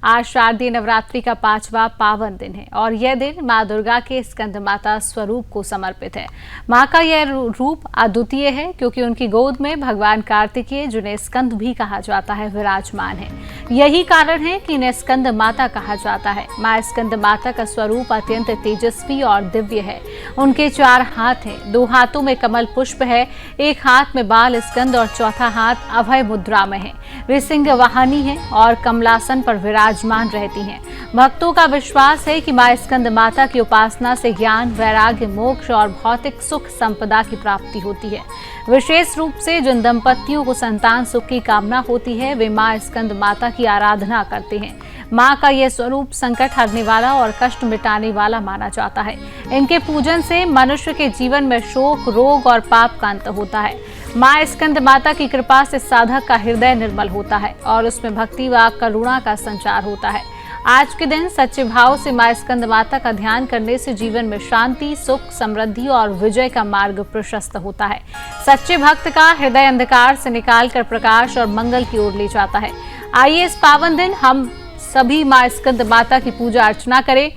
आज शारदीय नवरात्रि का 5वां पावन दिन है और यह दिन मां दुर्गा के स्कंद माता स्वरूप को समर्पित है। मां का यह रूप अद्वितीय है क्योंकि उनकी गोद में भगवान कार्तिकेय, जिन्हें स्कंद भी कहा जाता है, विराजमान है। यही कारण है कि इन्हें स्कंद माता कहा जाता है। मां स्कंद माता का स्वरूप अत्यंत तेजस्वी और दिव्य है। उनके 4 हाथ हैं, 2 हाथों में कमल पुष्प है, 1 हाथ में बाल स्कंद और चौथा हाथ अभय मुद्रा में है। वे सिंह वाहनी है और कमलासन पर विराजमान रहती हैं। भक्तों का विश्वास है कि मां स्कंद माता की उपासना से ज्ञान, वैराग्य, मोक्ष और भौतिक सुख संपदा की प्राप्ति होती है। विशेष रूप से जिन दंपतियों को संतान सुख की कामना होती है, वे मां स्कंद माता की आराधना करते हैं। मां का यह स्वरूप संकट हरने वाला और कष्ट मिटाने वाला माना जाता है। इनके पूजन से मनुष्य के जीवन में शोक, रोग और पाप का अंत होता है। मां स्कंद माता की कृपा से साधक का हृदय निर्मल होता है और उसमें भक्ति व करुणा का संचार होता है। आज के दिन सच्चे भाव से मां स्कंद माता का ध्यान करने से जीवन में शांति, सुख, समृद्धि और विजय का मार्ग प्रशस्त होता है। सच्चे भक्त का हृदय अंधकार से निकालकर प्रकाश और मंगल की ओर ले जाता है। आइए इस पावन दिन हम सभी मां स्कंद माता की पूजा अर्चना करें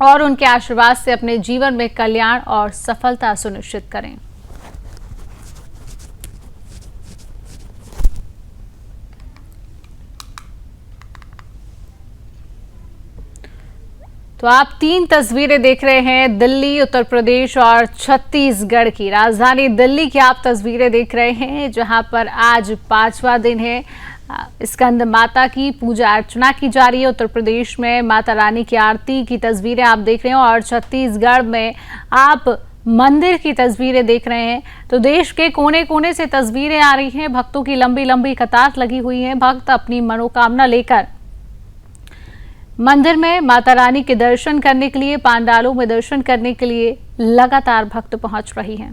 और उनके आशीर्वाद से अपने जीवन में कल्याण और सफलता सुनिश्चित करें। तो आप 3 तस्वीरें देख रहे हैं, दिल्ली, उत्तर प्रदेश और छत्तीसगढ़ की। राजधानी दिल्ली की आप तस्वीरें देख रहे हैं, जहां पर आज 5वां दिन है। स्कंद माता की पूजा अर्चना की जा रही है। उत्तर प्रदेश में माता रानी की आरती की तस्वीरें आप देख रहे हैं और छत्तीसगढ़ में आप मंदिर की तस्वीरें देख रहे हैं। तो देश के कोने कोने से तस्वीरें आ रही हैं। भक्तों की लंबी लंबी कतार लगी हुई है। भक्त अपनी मनोकामना लेकर मंदिर में माता रानी के दर्शन करने के लिए, पांडालों में दर्शन करने के लिए लगातार भक्त पहुंच रही हैं।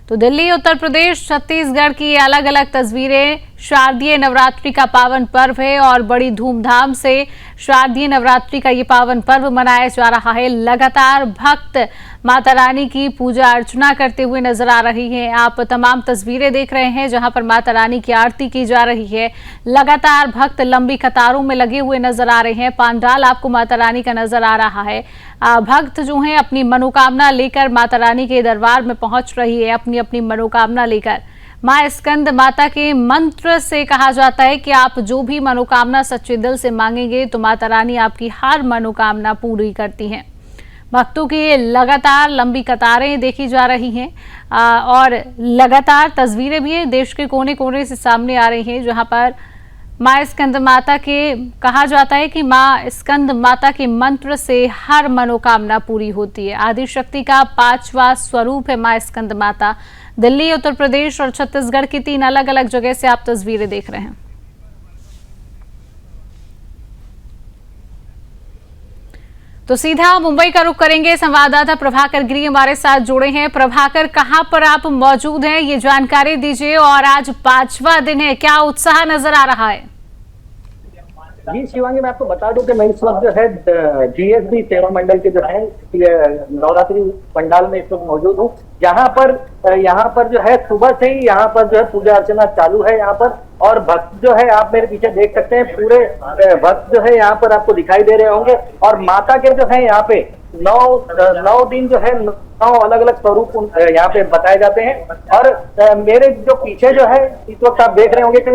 तो दिल्ली, उत्तर प्रदेश, छत्तीसगढ़ की अलग अलग तस्वीरें। शारदीय नवरात्रि का पावन पर्व है और बड़ी धूमधाम से शारदीय नवरात्रि का ये पावन पर्व मनाया जा रहा है। लगातार भक्त माता रानी की पूजा अर्चना करते हुए नजर आ रही हैं। आप तमाम तस्वीरें देख रहे हैं जहां पर माता रानी की आरती की जा रही है। लगातार भक्त लंबी कतारों में लगे हुए नजर आ रहे हैं। पांडाल आपको माता रानी का नजर आ रहा है। भक्त जो हैं अपनी मनोकामना लेकर माता रानी के दरबार में पहुंच रही है, अपनी अपनी मनोकामना लेकर। मां स्कंद माता के मंत्र से कहा जाता है कि आप जो भी मनोकामना सच्चे दिल से मांगेंगे तो माता रानी आपकी हर मनोकामना पूरी करती हैं। भक्तों की लगातार लंबी कतारें देखी जा रही हैं और लगातार तस्वीरें भी देश के कोने कोने से सामने आ रही हैं, जहां पर मां स्कंद माता के कहा जाता है कि मां स्कंद माता के मंत्र से हर मनोकामना पूरी होती है। आदिशक्ति का 5वां स्वरूप है मां स्कंद माता। दिल्ली, उत्तर प्रदेश और छत्तीसगढ़ की 3 अलग अलग जगह से आप तस्वीरें देख रहे हैं। तो सीधा मुंबई का रुख करेंगे। संवाददाता प्रभाकर गिरी हमारे साथ जुड़े हैं। प्रभाकर, कहां पर आप मौजूद हैं, ये जानकारी दीजिए। और आज 5वां दिन है, क्या उत्साह नजर आ रहा है? जी शिवांगी, मैं आपको बता दूं कि मैं इस वक्त जो है जीएसबी सेवा मंडल के जो है नवरात्रि पंडाल में इस वक्त मौजूद हूँ। यहाँ पर जो है सुबह से ही यहाँ पर जो है पूजा अर्चना चालू है यहाँ पर। और भक्त जो है आप मेरे पीछे देख सकते हैं, पूरे भक्त जो है यहाँ पर आपको दिखाई दे रहे होंगे। और माता के जो है यहाँ पे 9 दिन जो है 9 अलग अलग स्वरूप यहाँ पे बताए जाते हैं। और मेरे जो पीछे जो है इस वक्त आप देख रहे होंगे कि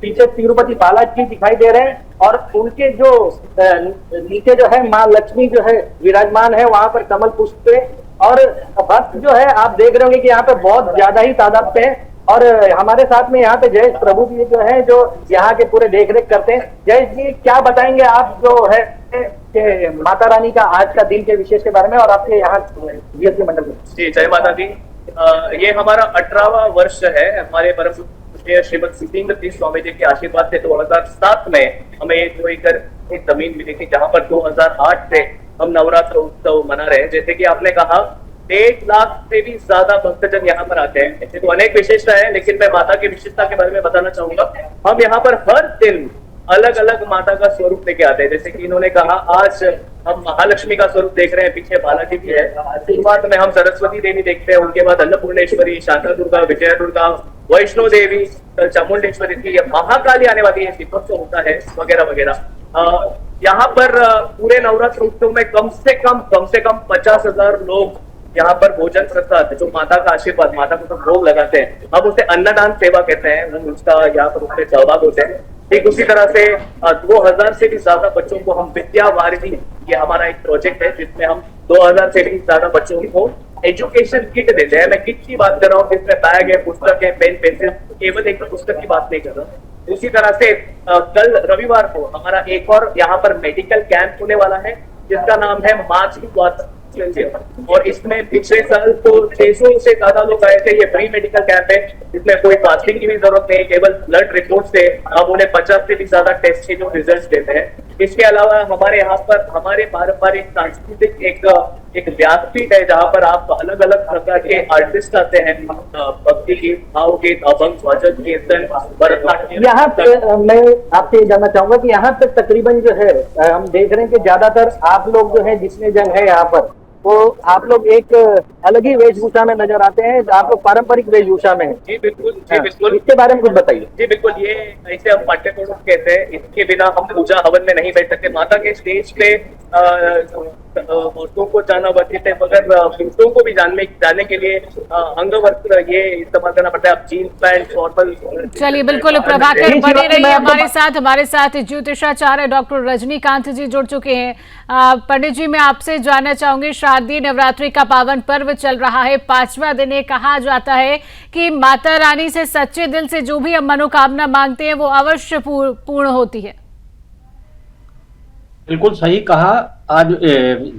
पीछे तिरुपति बालाजी दिखाई दे रहे हैं और उनके जो नीचे जो है माँ लक्ष्मी जो है विराजमान है, वहां पर कमल पुष्प पे। और भक्त जो है आप देख रहे होंगे कि यहाँ पे बहुत ज्यादा ही तादाद पे है। और हमारे साथ में यहाँ पे जयेश प्रभु जी जो है, जो यहाँ के पूरे देख रेख करते हैं। जयेश जी, क्या बताएंगे आप जो है कि माता रानी का आज का दिन के विशेष के बारे में और आपके यहाँ जीएसबी मंडल में? जी, जय माता दी। ये हमारा 18वां वर्ष है। हमारे परम पूज्य श्रीमद सिद्धेंद्र जी स्वामी जी के आशीर्वाद से 2007 में हमें एक जमीन मिली थी, जहाँ पर 2008 से हम नवरात्र उत्सव मना रहे हैं। जैसे कि आपने कहा, 1.5 लाख से भी ज्यादा भक्तजन यहाँ पर आते हैं। ऐसे तो अनेक विशेषता है, लेकिन मैं माता की विशेषता के बारे में बताना चाहूंगा। हम यहाँ पर हर दिन अलग अलग माता का स्वरूप लेके आते हैं। जैसे कि इन्होंने कहा, आज हम महालक्ष्मी का स्वरूप देख रहे हैं, पीछे बालाजी भी है। शुरुआत में हम सरस्वती देवी देखते हैं, उनके बाद अन्नपूर्णेश्वरी, शांता दुर्गा, विजया दुर्गा, वैष्णो देवी, चामुंडेश्वरी की, महाकाली आने वाली है, दीपोत्सव होता है वगैरह वगैरह। यहाँ पर पूरे नवरात्र उत्सव में कम से कम 50,000 लोग यहाँ पर भोजन प्रसाद, जो माता का आशीर्वाद, माता को तो भोग लगाते हैं, हम उसे अन्नदान सेवा कहते हैं, हम उसका यहाँ पर उसमें सहभाग होते हैं। ठीक उसी तरह से 2000 से भी ज्यादा बच्चों को हम विद्या वारिधि, ये हमारा एक प्रोजेक्ट है जिसमें हम 2000 से भी ज्यादा बच्चों को एजुकेशन किट देते हैं। मैं किट की बात कर रहा हूँ जिसमें बैग है, पुस्तक है, पेन पेंसिल, केवल एक पुस्तक की बात नहीं कर रहा। उसी तरह से कल रविवार को हमारा एक और यहाँ पर मेडिकल कैंप होने वाला है जिसका नाम है मार्च की बात, और इसमें पिछले साल तो 600 से ज्यादा लोग आए थे। ये फ्री मेडिकल कैंप है जिसमें कोई कास्टिंग की भी जरूरत नहीं, केवल ब्लड रिपोर्ट से हम उन्हें 50 से भी ज्यादा टेस्ट के जो रिजल्ट देते हैं। इसके अलावा हमारे यहाँ पर हमारे पारंपरिक सांस्कृतिक एक व्यासपीठ है जहाँ पर आप अलग अलग प्रकार के आर्टिस्ट आते हैं, भक्ति गीत, भावगीत, अभंग, भजन, कीर्तन, भरतनाट्यम। यहाँ पे मैं आपसे ये जानना चाहूंगा कि यहाँ पे तकरीबन जो है हम देख रहे हैं कि ज्यादातर आप लोग जो है जितने जन है यहाँ पर, वो आप लोग एक अलग ही वेशभूषा में नजर आते हैं, आप लोग पारंपरिक वेशभूषा में हैं। जी बिल्कुल, जी बिल्कुल, इसके बारे में कुछ बताइए। जी बिल्कुल, ये ऐसे हम पाठ्यक्रम कहते हैं, इसके बिना हम पूजा हवन में नहीं बैठ सकते। माता के स्टेज पे औरतों को जाना वर्जित है, मगर पुरुषों को भी जाने के लिए अंग वस्त्र ये इस्तेमाल करना पड़ता है। अब जीन्स पैंट, फॉर्मल। चलिए बिल्कुल, प्रभाकर बने रहिए हमारे साथ ज्योतिषाचार्य डॉक्टर रजनीकांत जी जुड़ चुके हैं। पंडित जी, मैं आपसे जानना चाहूंगी, शारदीय नवरात्रि का पावन पर्व चल रहा है, 5वां दिन है। कहा जाता है कि माता रानी से सच्चे दिल से जो भी हम मनोकामना मांगते हैं वो अवश्य पूर्ण होती है। बिल्कुल सही कहा। आज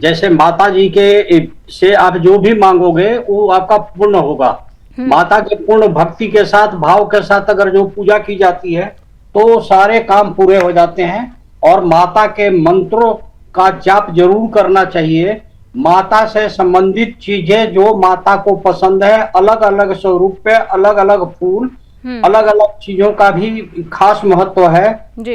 जैसे माता जी के से आप जो भी मांगोगे वो आपका पूर्ण होगा। माता के पूर्ण भक्ति के साथ, भाव के साथ अगर जो पूजा की जाती है तो सारे काम पूरे हो जाते हैं। और माता के मंत्रों का जाप जरूर करना चाहिए। माता से संबंधित चीजें जो माता को पसंद है, अलग अलग स्वरूप पे अलग अलग फूल, अलग अलग चीजों का भी खास महत्व है।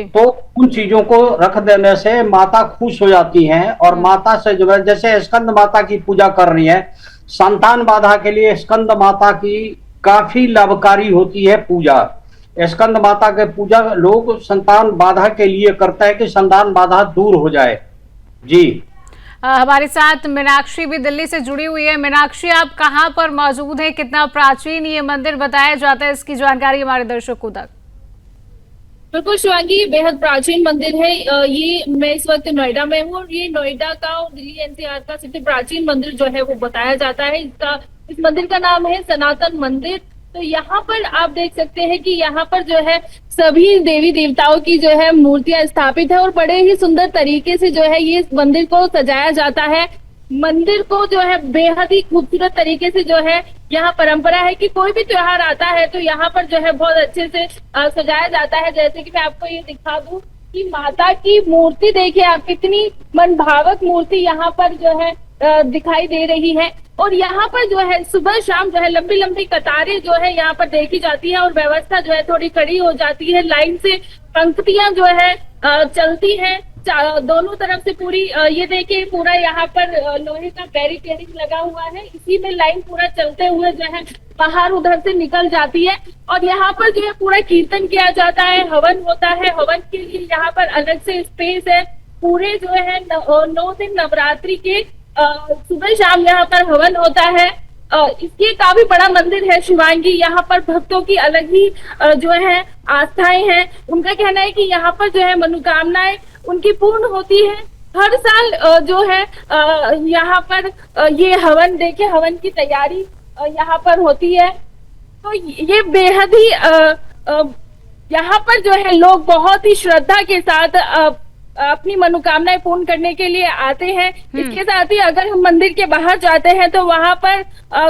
तो उन चीजों को रख देने से माता खुश हो जाती हैं। और माता से जो है, जैसे स्कंद माता की पूजा कर रही है, संतान बाधा के लिए स्कंद माता की काफी लाभकारी होती है पूजा। स्कंद माता के पूजा लोग संतान बाधा के लिए करते हैं कि संतान बाधा दूर हो जाए। जी, हमारे साथ मीनाक्षी भी दिल्ली से जुड़ी हुई है। मीनाक्षी, आप कहाँ पर मौजूद हैं? कितना प्राचीन ये मंदिर बताया जाता है, इसकी जानकारी हमारे दर्शकों तक। बिल्कुल शिवांगी, बेहद प्राचीन मंदिर है ये। मैं इस वक्त नोएडा में हूँ और ये नोएडा का और दिल्ली एनसीआर का सबसे प्राचीन मंदिर जो है वो बताया जाता है। इस मंदिर का नाम है सनातन मंदिर। तो यहाँ पर आप देख सकते हैं कि यहाँ पर जो है सभी देवी देवताओं की जो है मूर्तियां स्थापित है और बड़े ही सुंदर तरीके से जो है ये मंदिर को सजाया जाता है। मंदिर को जो है बेहद ही खूबसूरत तरीके से जो है यहाँ परंपरा है कि कोई भी त्योहार आता है तो यहाँ पर जो है बहुत अच्छे से सजाया जाता है। जैसे कि मैं आपको ये दिखा दूं कि माता की मूर्ति देखिए आप, कितनी मनभावक मूर्ति यहाँ पर जो है दिखाई दे रही है। और यहाँ पर जो है सुबह शाम जो है लंबी लंबी कतारें जो है यहाँ पर देखी जाती है और व्यवस्था जो है थोड़ी कड़ी हो जाती है। लाइन से पंक्तियां जो है चलती हैं दोनों तरफ से पूरी। ये देखिए पूरा यहाँ पर लोहे का बैरिकेडिंग लगा हुआ है, इसी में लाइन पूरा चलते हुए जो है बाहर उधर से निकल जाती है। और यहाँ पर जो है पूरा कीर्तन किया जाता है, हवन होता है। हवन के लिए यहाँ पर अलग से स्पेस है। पूरे जो है 9 दिन नवरात्रि के सुबह शाम यहाँ पर हवन होता है। इसके काफी बड़ा मंदिर है शिवांगी। यहाँ पर भक्तों की अलग ही जो है आस्थाएं हैं। उनका कहना है कि यहाँ पर जो है मनोकामनाएं उनकी पूर्ण होती है। हर साल जो है यहाँ पर ये हवन देखिए, हवन की तैयारी यहाँ पर होती है। तो ये बेहद ही यहाँ पर जो है लोग बहुत ही श्रद्धा के साथ अपनी मनोकामनाएं पूर्ण करने के लिए आते हैं। इसके साथ ही अगर हम मंदिर के बाहर जाते हैं तो वहां पर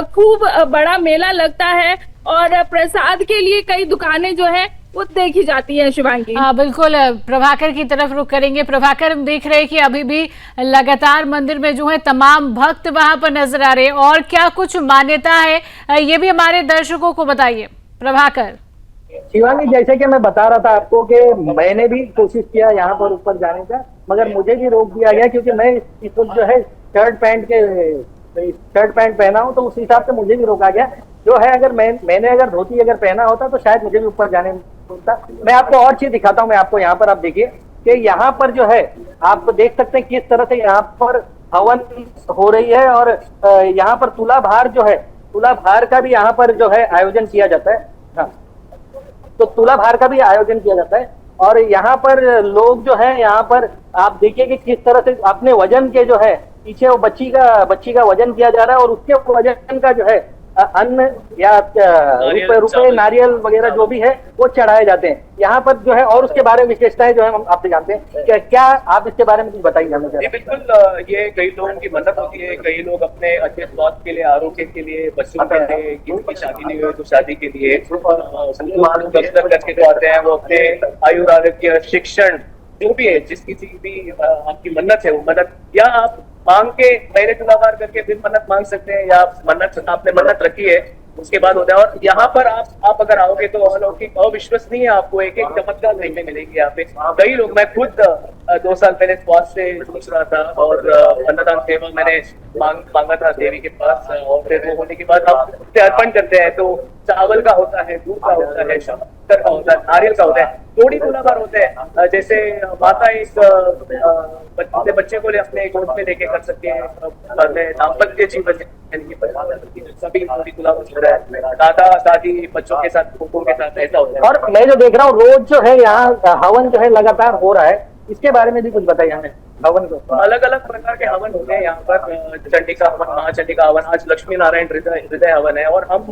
खूब बड़ा मेला लगता है और प्रसाद के लिए कई दुकानें जो है वो देखी जाती है शिवांगी। बिल्कुल, प्रभाकर की तरफ रुख करेंगे। प्रभाकर, हम देख रहे हैं कि अभी भी लगातार मंदिर में जो है तमाम भक्त वहां पर नजर आ रहे हैं, और क्या कुछ मान्यता है ये भी हमारे दर्शकों को बताइए प्रभाकर। शिवांगी, जैसे कि मैं बता रहा था आपको कि मैंने भी कोशिश किया यहाँ पर ऊपर जाने का, मगर मुझे भी रोक दिया गया क्योंकि मैं इस वक्त जो है शर्ट पैंट के शर्ट पैंट पहना हूँ, तो उस हिसाब से मुझे भी रोका गया। जो है अगर मैंने अगर धोती अगर पहना होता तो शायद मुझे भी ऊपर जाने मिलता। मैं आपको और चीज दिखाता हूँ, मैं आपको यहाँ पर आप देखिए कि यहाँ पर जो है आप देख सकते हैं किस तरह से यहाँ पर हवन हो रही है, और यहाँ पर तुला भार जो है, तुला भार का भी यहाँ पर जो है आयोजन किया जाता है। हाँ, तो तुला भार का भी आयोजन किया जाता है, और यहाँ पर लोग जो है यहाँ पर आप देखिए कि किस तरह से अपने वजन के जो है पीछे वो बच्ची का वजन किया जा रहा है, और उसके वजन का जो है अन्न या रुपए नारियल वगैरह जो भी है वो चढ़ाए जाते हैं यहाँ पर जो है। और उसके बारे में विशेषताएं जो है हम आपसे जानते हैं, क्या आप इसके बारे में कुछ बताइए हमें। बिल्कुल, ये कई लोगों की मन्नत होती है, कई लोग अपने अच्छे स्वास्थ्य के लिए, आरोग्य के लिए, बच्चों के लिए, किसी की शादी नहीं हुई तो शादी के लिए दफ्तर करके जो आते हैं, वो अपने आयु आरोग्य शिक्षण जो भी है, जिस किसी भी आपकी मन्नत है वो मन्नत या आप मांग के पहले तुलाभार करके फिर मन्नत मांग सकते हैं, या मन्नत आपने मन्नत रखी है उसके बाद होता है। और यहाँ पर आप अगर आओगे तो अलौकिक अविश्वसनीय आपको एक एक चमत्कार देखने मिलेंगे यहाँ पे। कई लोग, मैं खुद 2 साल पहले स्वास्थ्य से जूझ रहा था, और अन्नदान सेवा मैंने मांगा था देवी के पास, और फिर वो होने के बाद आप अर्पण करते हैं तो चावल का होता है, दूध का होता है, शक्कर का होता है, नारियल का होता है, थोड़ी तुलाभार होते हैं। जैसे माता इस बच्चे को अपने गोद में लेके कर सकते हैं, दाम्पत्य जीवन सभी थोड़ी तुलाभार होता है, दादा दादी बच्चों के साथ, लोगों के साथ ऐसा होता है। और मैं जो देख रहा हूँ रोज जो है यहाँ हवन जो है लगातार हो रहा है, इसके बारे में भी कुछ बताइए हमें। हवन को अलग अलग प्रकार के हवन होते हैं यहाँ पर, चंडिका हवन, महाचंडिका हवन, आज लक्ष्मी नारायण हृदय हवन है, और हम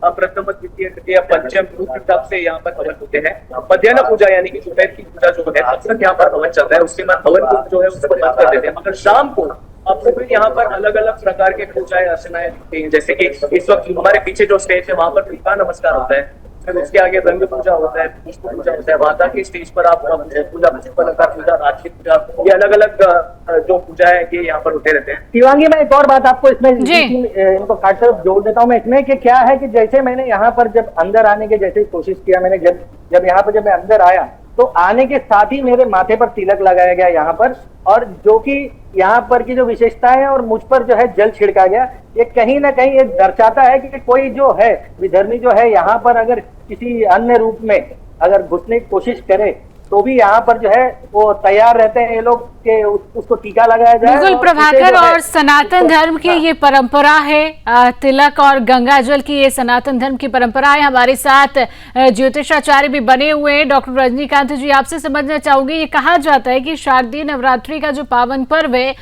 प्रथम द्वितीय तृतीय पंचम रूप हिसाब से यहाँ पर हवन होते हैं। मध्याह्न पूजा यानी कि दोपहर की पूजा जो है तब तक यहाँ पर हवन चलता है, उसके बाद हवन जो है उसको बंद कर देते हैं, मगर शाम को आपको फिर यहाँ पर अलग अलग प्रकार के पूजाएं अर्चनाएं दिखती हैं। जैसे कि इस वक्त हमारे पीछे जो स्टेज है वहां पर दुर्गा नमस्कार होता है, फिर उसके आगे रंग पूजा होता है, पुष्प पूजा होता है, माता की स्टेज पर आप पूजा, पुष्पालंकार पूजा, रात्रि पूजा, ये अलग अलग जो पूजा है ये यहाँ पर होते रहते हैं। शिवांगी, मैं एक और बात आपको इसमें इनको काट कर जोड़ देता हूँ मैं इसमें, कि क्या है कि जैसे मैंने यहाँ पर जब अंदर आने की जैसे कोशिश किया, मैंने जब यहाँ पर जब मैं अंदर आया तो आने के साथ ही मेरे माथे पर तिलक लगाया गया यहाँ पर, और जो कि यहाँ पर की जो विशेषताएं है और मुझ पर जो है जल छिड़का गया, ये कहीं ना कहीं ये दर्शाता है कि कोई जो है विधर्मी जो है यहाँ पर अगर किसी अन्य रूप में अगर घुसने की कोशिश करे तो भी यहाँ पर जो है वो तैयार रहते हैं ये लोग के उसको टीका लगाया जाए। बिल्कुल प्रभाकर, और सनातन धर्म की ये परंपरा है, तिलक और गंगा जल की ये सनातन धर्म की परंपरा है। हमारे साथ ज्योतिषाचार्य भी बने हुए हैं डॉक्टर रजनीकांत जी। आपसे समझना चाहूंगी, ये कहा जाता है कि शारदीय नवरात्रि का जो पावन पर्व है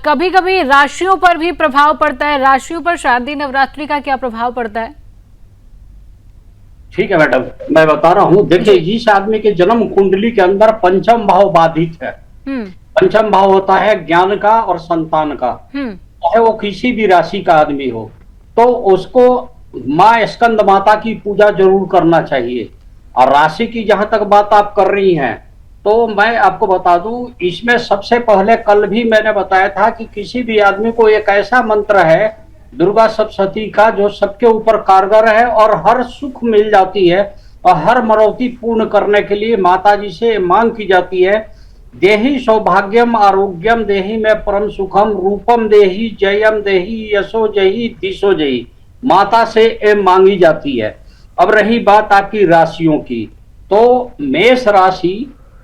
कभी कभी राशियों पर भी प्रभाव पड़ता है, राशियों पर शारदीय नवरात्रि का क्या प्रभाव पड़ता है? ठीक है मैडम, मैं बता रहा हूँ। देखिए, जिस आदमी के जन्म कुंडली के अंदर पंचम भाव बाधित है, पंचम भाव होता है ज्ञान का और संतान का, चाहे वो किसी भी राशि का आदमी हो, तो उसको माँ स्कंद माता की पूजा जरूर करना चाहिए। और राशि की जहां तक बात आप कर रही हैं, तो मैं आपको बता दूं, इसमें सबसे पहले कल भी मैंने बताया था कि किसी भी आदमी को एक ऐसा मंत्र है दुर्गा सप्तशती का जो सबके ऊपर कारगर है और हर सुख मिल जाती है, और हर मनौती पूर्ण करने के लिए माता जी से मांग की जाती है। देहि सौभाग्यम आरोग्यम देहि में परम सुखम रूपम देहि जयम देहि यशो जयी दिशो जयी, माता से ये मांगी जाती है। अब रही बात आपकी राशियों की, तो मेष राशि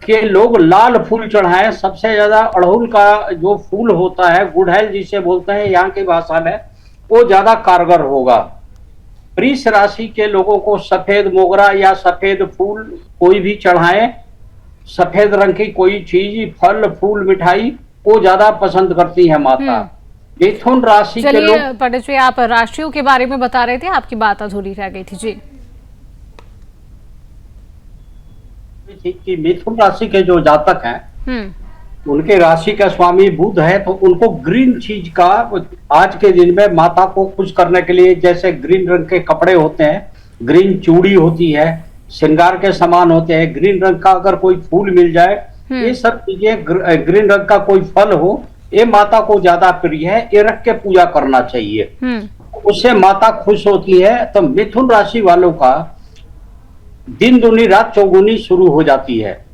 के लोग लाल फूल चढ़ाएं। सबसे ज्यादा अड़हुल का जो फूल होता है, गुड़हल जिसे बोलते हैं यहाँ की भाषा में, वो ज्यादा कारगर होगा। वृष राशि के लोगों को सफेद मोगरा या सफेद फूल कोई भी चढ़ाएं, सफेद रंग की कोई चीज, फल फूल मिठाई, वो ज्यादा पसंद करती है माता। मिथुन राशि के लोग, पंडित जी आप राशियों के बारे में बता रहे थे, आपकी बात अधूरी रह गई थी जी। कि मिथुन राशि के जो जातक हैं उनके राशि का स्वामी बुध है, तो उनको ग्रीन चीज का आज के दिन में माता को खुश करने के लिए, जैसे ग्रीन रंग के कपड़े होते हैं, ग्रीन चूड़ी होती है, श्रृंगार के सामान होते हैं, ग्रीन रंग का अगर कोई फूल मिल जाए, ये सब चीजें, ग्रीन रंग का कोई फल हो, ये माता को ज्यादा प्रिय है, ये रख के पूजा करना चाहिए, उससे माता खुश होती है। तो मिथुन राशि वालों का दिन दुनी रात चौगुनी शुरू हो जाती है,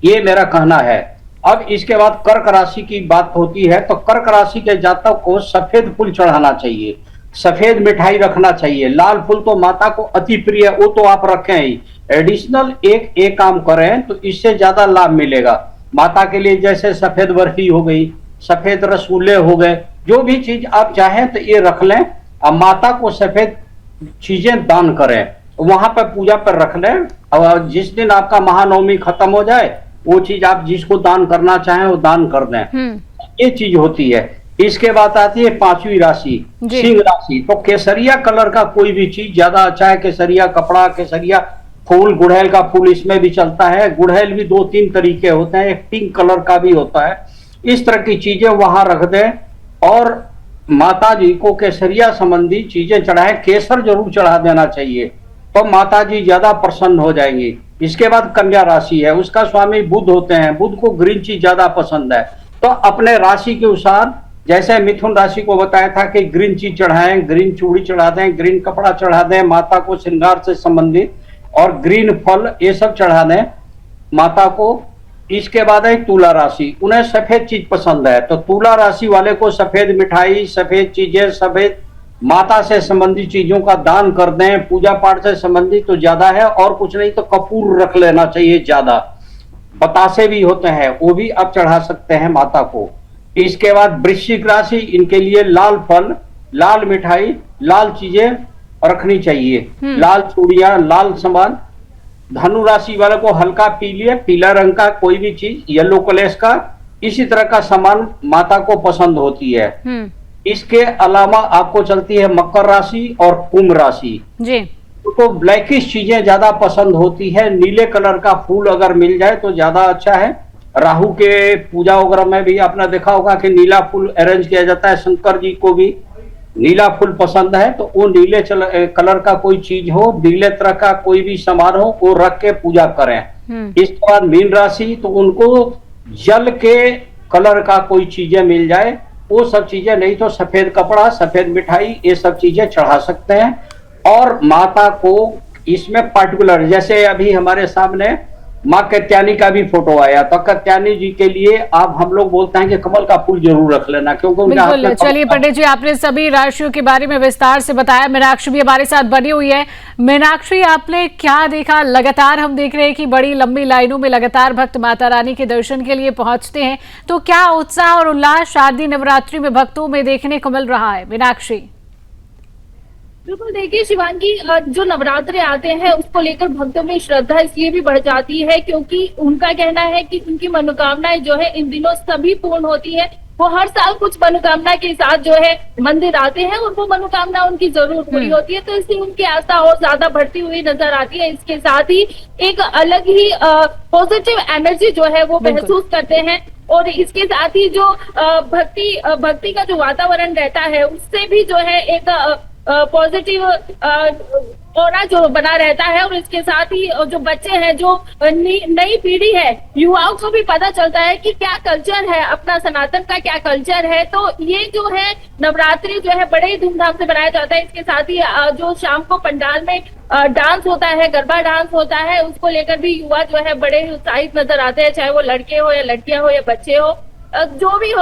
ये मेरा कहना है। अब इसके बाद कर्क राशि की बात होती है, तो कर्क राशि के जातक को सफेद फूल चढ़ाना चाहिए, सफेद मिठाई रखना चाहिए। लाल फूल तो माता को अति प्रिय, वो तो आप रखें ही। एडिशनल एक काम करें तो इससे ज्यादा लाभ मिलेगा माता के लिए। जैसे सफेद बर्फी हो गई, सफेद रसगुल्ले हो गए, जो भी चीज आप चाहें तो ये रख लें। अब माता को सफेद चीजें दान करें, वहां पर पूजा पर रख लें। और जिस दिन आपका महानवमी खत्म हो जाए, वो चीज आप जिसको दान करना चाहें वो दान कर दें। ये चीज होती है। इसके बाद आती है पांचवी राशि, सिंह राशि। तो केसरिया कलर का कोई भी चीज ज्यादा अच्छा है। केसरिया कपड़ा, केसरिया फूल, गुड़हल का फूल इसमें भी चलता है। गुड़हल भी 2-3 तरीके होते हैं, एक पिंक कलर का भी होता है। इस तरह की चीजें वहां रख दें और माता जी को केसरिया संबंधी चीजें चढ़ाएं। केसर जरूर चढ़ा देना चाहिए, तो माता जी ज्यादा प्रसन्न हो जाएंगी। इसके बाद कन्या राशि है, उसका स्वामी बुध होते हैं। बुध को ग्रीन चीज ज्यादा पसंद है, तो अपने राशि के अनुसार, जैसे मिथुन राशि को बताया था कि ग्रीन चीज चढ़ाएं, ग्रीन चूड़ी चढ़ा दें, ग्रीन कपड़ा चढ़ा दें माता को श्रृंगार से संबंधित, और ग्रीन फल ये सब चढ़ा दें माता को। इसके बाद है तुला राशि, उन्हें सफेद चीज पसंद है, तो तुला राशि वाले को सफेद मिठाई, सफेद चीजें, सफेद माता से संबंधित चीजों का दान कर दें। पूजा पाठ से संबंधित तो ज्यादा है, और कुछ नहीं तो कपूर रख लेना चाहिए ज्यादा। बतासे भी होते हैं, वो भी आप चढ़ा सकते हैं माता को। इसके बाद वृश्चिक राशि, इनके लिए लाल फल, लाल मिठाई, लाल चीजें रखनी चाहिए, लाल चूड़ियां, लाल सामान। धनु राशि वाले को हल्का पीला रंग का कोई भी चीज, येलो कलर का, इसी तरह का सामान माता को पसंद होती है। इसके अलावा आपको चलती है मकर राशि और कुंभ राशि जी, तो ब्लैकिश चीजें ज्यादा पसंद होती है। नीले कलर का फूल अगर मिल जाए तो ज्यादा अच्छा है। राहु के पूजा वगैरह में भी आपने देखा होगा कि नीला फूल अरेंज किया जाता है। शंकर जी को भी नीला फूल पसंद है, तो वो नीले कलर का कोई चीज हो, नीले तरह का कोई भी सामान हो, वो रख के पूजा करें। इसके बाद मीन राशि, तो उनको जल के कलर का कोई चीजें मिल जाए, वो सब चीजें, नहीं तो सफेद कपड़ा, सफेद मिठाई, ये सब चीजें चढ़ा सकते हैं। और माता को इसमें पर्टिकुलर, जैसे अभी हमारे सामने माँ कात्यायनी का भी फोटो आया, तो कात्यायनी जी के लिए आप हम लोग बोलते हैं कि कमल का फूल जरूर रख लेना, क्योंकि बिल्कुल। चलिए पंडित जी, आपने सभी राशियों के बारे में विस्तार से बताया। मीनाक्षी भी हमारे साथ बनी हुई है। मीनाक्षी, आपने क्या देखा? लगातार हम देख रहे हैं कि बड़ी लंबी लाइनों में लगातार भक्त माता रानी के दर्शन के लिए पहुंचते हैं, तो क्या उत्साह और उल्लास शारदीय नवरात्रि में भक्तों में देखने को मिल रहा है? मीनाक्षी। बिल्कुल, देखिए शिवांगी, जो नवरात्रे आते हैं उसको लेकर भक्तों में श्रद्धा इसलिए भी बढ़ जाती है क्योंकि उनका कहना है कि उनकी मनोकामनाएं जो है इन दिनों सभी पूर्ण होती है। वो हर साल कुछ मनोकामना के साथ जो है मंदिर आते हैं और वो मनोकामना उनकी जरूर पूरी होती है, तो इसलिए उनकी आस्था और ज्यादा बढ़ती हुई नजर आती है। इसके साथ ही एक अलग ही पॉजिटिव एनर्जी जो है वो महसूस करते हैं, और इसके साथ ही जो भक्ति का जो वातावरण रहता है उससे भी जो है एक पॉजिटिव ऑरा जो बना रहता है। और इसके साथ ही जो बच्चे हैं, जो नई पीढ़ी है, युवाओं को भी पता चलता है कि क्या कल्चर है, अपना सनातन का क्या कल्चर है। तो ये जो है नवरात्रि जो है बड़े ही धूमधाम से मनाया जाता है। इसके साथ ही जो शाम को पंडाल में डांस होता है, गरबा डांस होता है, उसको लेकर भी युवा जो है बड़े ही उत्साहित नजर आते हैं, चाहे वो लड़के हो या लड़कियां हो या बच्चे हो, जो भी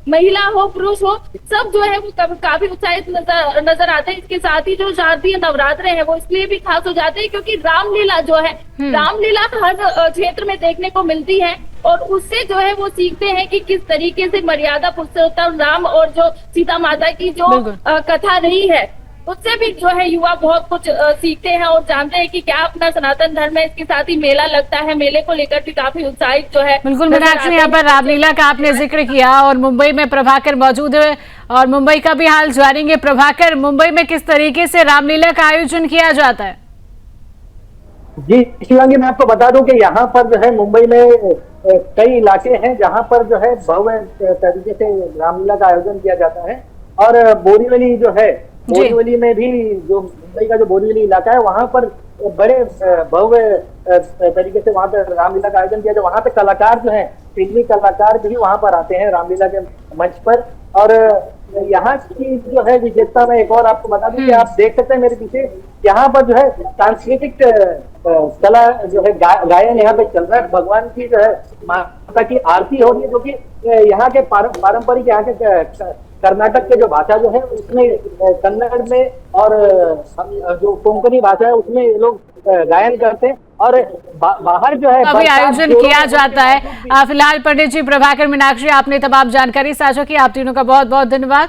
महिला हो पुरुष हो, सब जो है वो काफी उत्साहित नजर आते हैं। इसके साथ ही जो शारदीय नवरात्रे हैं वो इसलिए भी खास हो जाते हैं क्योंकि रामलीला जो है, रामलीला हर क्षेत्र में देखने को मिलती है, और उससे जो है वो सीखते हैं कि किस तरीके से मर्यादा पुरुषोत्तम राम और जो सीता माता की जो कथा रही है, उससे भी जो है युवा बहुत कुछ सीखते हैं और जानते हैं कि क्या अपना सनातन धर्म है। इसके साथ ही मेला लगता है, मेले को लेकर भी काफी उत्साहित जो है। बिल्कुल मीनाक्षी, यहाँ पर रामलीला का आपने जिक्र किया और मुंबई में प्रभाकर मौजूद है और मुंबई का भी हाल जानेंगे। प्रभाकर, मुंबई में किस तरीके से रामलीला का आयोजन किया जाता है? जी शिवांगी, मैं आपको बता दूं कि यहाँ पर जो है मुंबई में कई इलाके हैं जहाँ पर जो है भव्य तरीके से रामलीला का आयोजन किया जाता है। और बोरीवली जो है, बोरीवली में भी, जो मुंबई का जो बोरीवली इलाका है, वहां पर बड़े भव्य तरीके से वहां पर रामलीला का आयोजन किया जाए। वहां पे कलाकार जो है, फिल्मी कलाकार भी वहां पर आते हैं रामलीला के मंच पर। और यहाँ की जो है विशेषता में एक और आपको बता दूं कि आप देख सकते हैं मेरे पीछे, यहाँ पर जो है सांस्कृतिक कला जो है गायन यहाँ पे चल रहा है। भगवान की जो है माता की आरती हो रही है, जो कि यहाँ के पारंपरिक यहाँ के कर्नाटक के जो भाषा जो है उसमें कन्नड़ में और जो कोंकणी भाषा है उसमें ये लोग गायन करते हैं। और बाहर जो है अभी आयोजन किया जाता है। फिलहाल पंडित जी, प्रभाकर, मीनाक्षी, आपने तमाम जानकारी साझा की। आप तीनों का बहुत बहुत धन्यवाद।